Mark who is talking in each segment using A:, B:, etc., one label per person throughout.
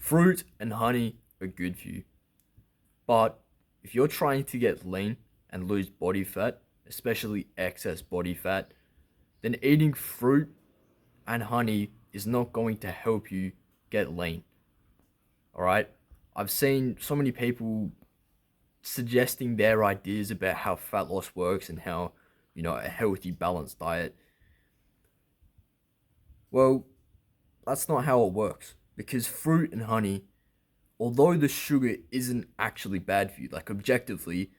A: Fruit and honey are good for you. But if you're trying to get lean and lose body fat, especially excess body fat, then eating fruit and honey is not going to help you get lean. All right? I've seen so many people suggesting their ideas about how fat loss works and how, a healthy, balanced diet. Well, that's not how it works because fruit and honey, although the sugar isn't actually bad for you, like objectively,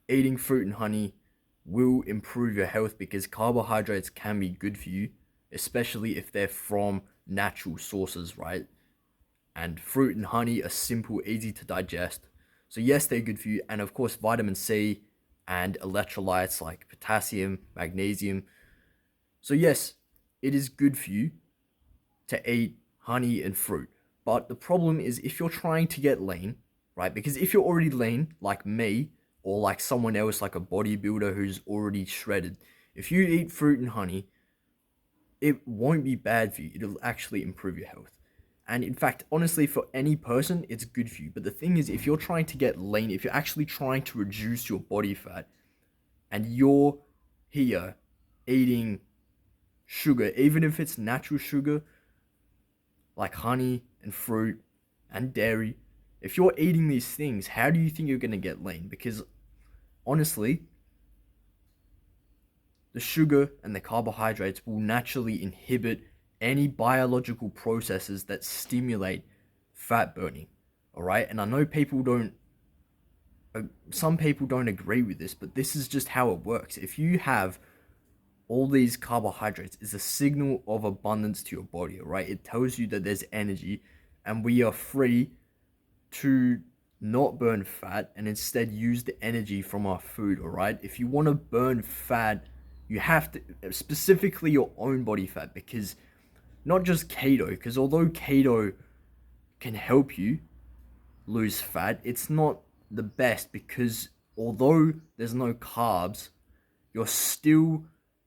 A: eating fruit and honey will improve your health because carbohydrates can be good for you, especially if they're from natural sources, right? And fruit and honey are simple, easy to digest. So yes, they're good for you. And of course, vitamin C and electrolytes like potassium, magnesium. So yes, it is good for you to eat honey and fruit. But the problem is if you're trying to get lean, right? Because if you're already lean, like me, or like someone else, like a bodybuilder who's already shredded, if you eat fruit and honey, it won't be bad for you. It'll actually improve your health. And in fact, honestly, for any person, it's good for you. But the thing is, if you're trying to get lean, if you're actually trying to reduce your body fat, and you're here eating sugar, even if it's natural sugar, like honey and fruit and dairy, if you're eating these things, how do you think you're going to get lean? Because honestly, the sugar and the carbohydrates will naturally inhibit any biological processes that stimulate fat burning. All right. And I know some people don't agree with this, but this is just how it works. If you have all these carbohydrates, it's a signal of abundance to your body. All right. It tells you that there's energy and we are free to not burn fat and instead use the energy from our food. All right. If you want to burn fat, you have to specifically your own body fat, because not just keto, because although keto can help you lose fat, it's not the best because although there's no carbs, you're still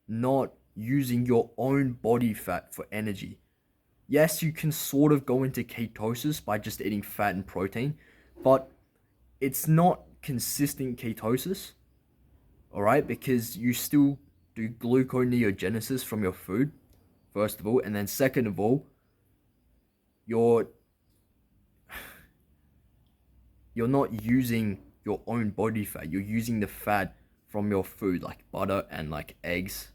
A: not using your own body fat for energy. Yes, you can sort of go into ketosis by just eating fat and protein, but it's not consistent ketosis, all right? Because you still do gluconeogenesis from your food, first of all, and then second of all, you're not using your own body fat. You're using the fat from your food, like butter and like eggs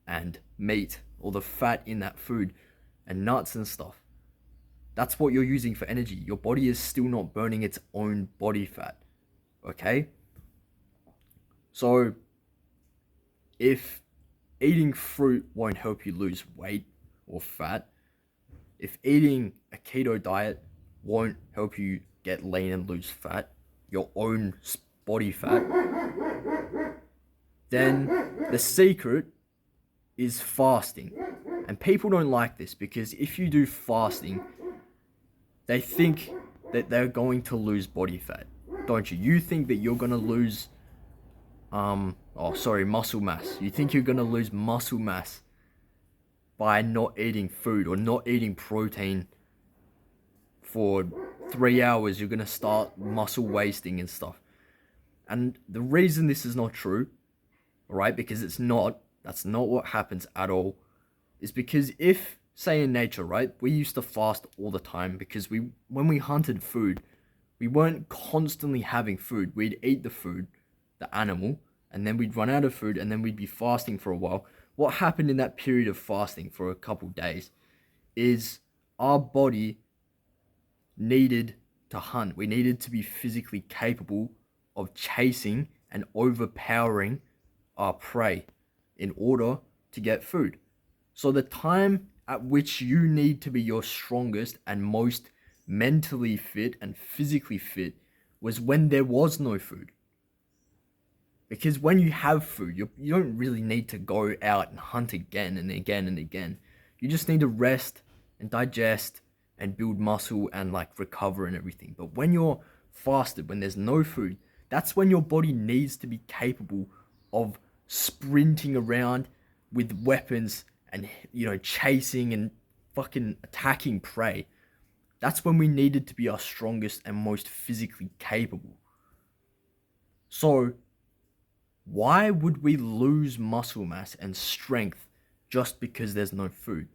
A: and meat, or the fat in that food and nuts and stuff. That's what you're using for energy. Your body is still not burning its own body fat. Okay? So, if eating fruit won't help you lose weight or fat, if eating a keto diet won't help you get lean and lose fat, your own body fat, then the secret is fasting. And people don't like this because if you do fasting, they think that they're going to lose body fat, don't you? You think that you're going to lose, muscle mass. You think you're going to lose muscle mass by not eating food or not eating protein for 3 hours. You're going to start muscle wasting and stuff. And the reason this is not true, all right, because that's not what happens at all, is because if, say in nature, right, we used to fast all the time because when we hunted food, we weren't constantly having food. We'd eat the food, the animal, and then we'd run out of food and then we'd be fasting for a while. What happened in that period of fasting for a couple days is our body needed to hunt. We needed to be physically capable of chasing and overpowering our prey in order to get food. So the time at which you need to be your strongest and most mentally fit and physically fit was when there was no food. Because when you have food, you don't really need to go out and hunt again and again and again. You just need to rest and digest and build muscle and like recover and everything. But when you're fasted, when there's no food, that's when your body needs to be capable of sprinting around with weapons and, chasing and fucking attacking prey. That's when we needed to be our strongest and most physically capable. So why would we lose muscle mass and strength just because there's no food?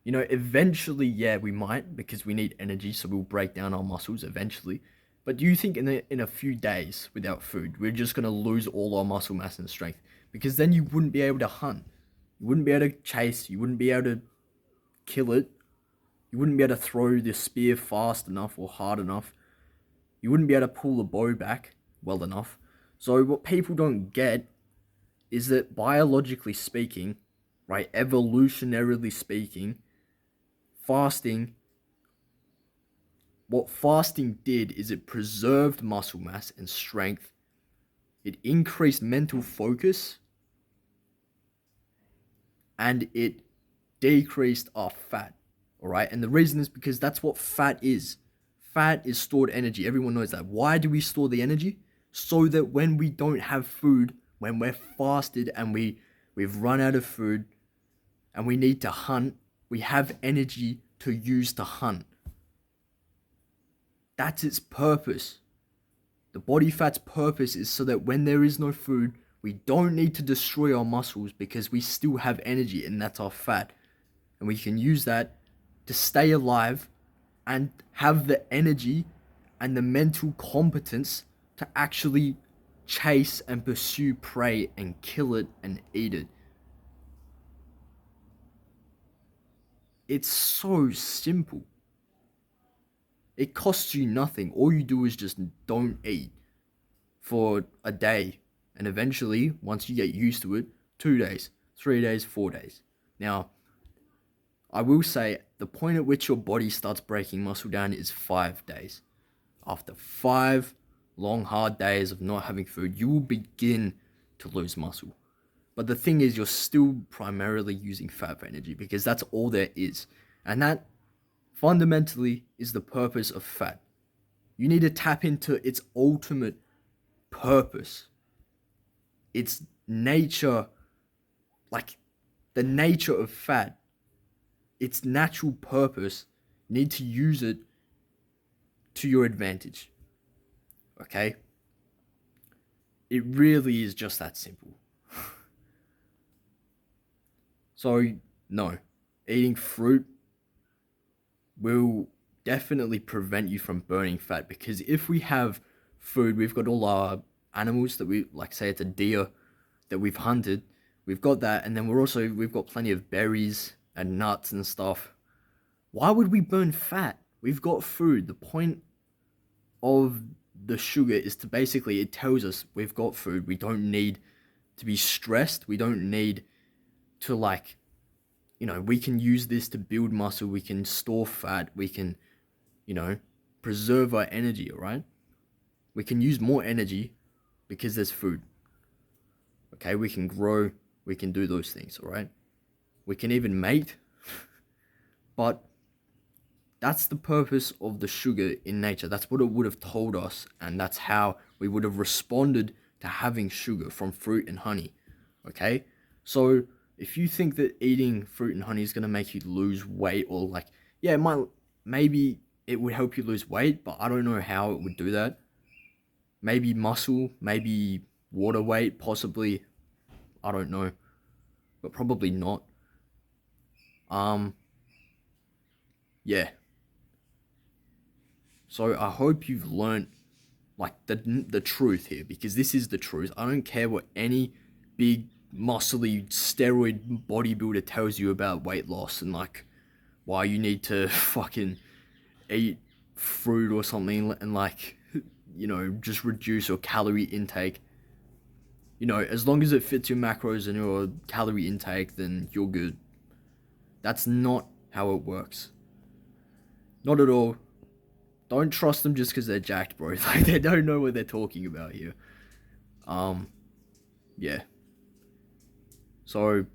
A: You know, eventually, yeah, we might, because we need energy, so we'll break down our muscles eventually. But do you think in a few days without food, we're just going to lose all our muscle mass and strength? Because then you wouldn't be able to hunt. You wouldn't be able to chase. You wouldn't be able to kill it. You wouldn't be able to throw the spear fast enough or hard enough. You wouldn't be able to pull the bow back well enough. So what people don't get is that biologically speaking, right, evolutionarily speaking, what fasting did is it preserved muscle mass and strength. It increased mental focus, and it decreased our fat. All right. And the reason is because that's what fat is. Fat is stored energy. Everyone knows that. Why do we store the energy? So that when we don't have food, when we're fasted and we've run out of food and we need to hunt, we have energy to use to hunt. That's its purpose. The body fat's purpose is so that when there is no food, we don't need to destroy our muscles because we still have energy, and that's our fat. And we can use that to stay alive and have the energy and the mental competence to actually chase and pursue prey and kill it and eat it. It's so simple. It costs you nothing. All you do is just don't eat for a day. And eventually, once you get used to it, 2 days, 3 days, 4 days. Now, I will say the point at which your body starts breaking muscle down is 5 days. After 5 long, hard days of not having food, you will begin to lose muscle. But the thing is, you're still primarily using fat for energy because that's all there is. And that fundamentally is the purpose of fat. You need to tap into its ultimate purpose. Its nature, like the nature of fat, its natural purpose. You need to use it to your advantage. Okay? It really is just that simple. So, no. Eating fruit will definitely prevent you from burning fat, because if we have food, we've got all our animals that we, like say it's a deer that we've hunted, we've got that, and then we've got plenty of berries and nuts and stuff. Why would we burn fat? We've got food. The point of the sugar is to basically, it tells us we've got food. We don't need to be stressed. We don't need to we can use this to build muscle. We can store fat. We can, preserve our energy, all right? We can use more energy because there's food. Okay, we can grow. We can do those things, all right? We can even mate. But that's the purpose of the sugar in nature. That's what it would have told us, and that's how we would have responded to having sugar from fruit and honey, okay? So if you think that eating fruit and honey is going to make you lose weight, or maybe it would help you lose weight, but I don't know how it would do that. Maybe muscle, maybe water weight, possibly. I don't know, but probably not. Yeah. So I hope you've learned the truth here, because this is the truth. I don't care what any big muscly steroid bodybuilder tells you about weight loss and why you need to fucking eat fruit or something and just reduce your calorie intake. As long as it fits your macros and your calorie intake, then you're good. That's not how it works. Not at all. Don't trust them just because they're jacked, bro. They don't know what they're talking about here. Yeah. So,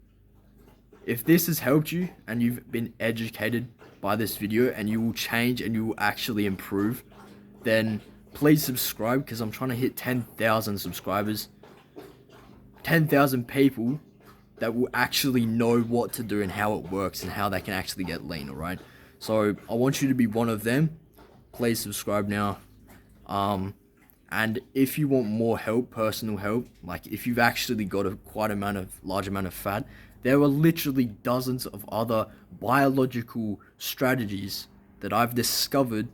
A: if this has helped you and you've been educated by this video and you will change and you will actually improve, then please subscribe, because I'm trying to hit 10,000 subscribers. 10,000 people that will actually know what to do and how it works and how they can actually get lean, alright? So I want you to be one of them. Please subscribe now. And if you want more help, personal help, like if you've actually got a large amount of fat, there are literally dozens of other biological strategies that I've discovered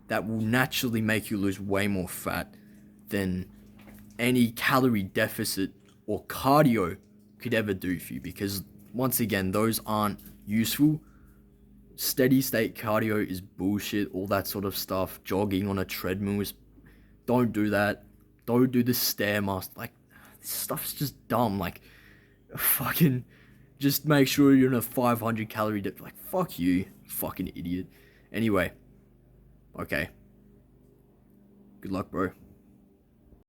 A: that will naturally make you lose way more fat than any calorie deficit or cardio could ever do for you, because once again, those aren't useful. Steady state cardio is bullshit, all that sort of stuff. Jogging on a treadmill is, don't do that. Don't do the stairmaster. Like, this stuff's just dumb. Like, fucking, just make sure you're in a 500 calorie dip. Like, fuck you, fucking idiot. Anyway, okay. Good luck, bro.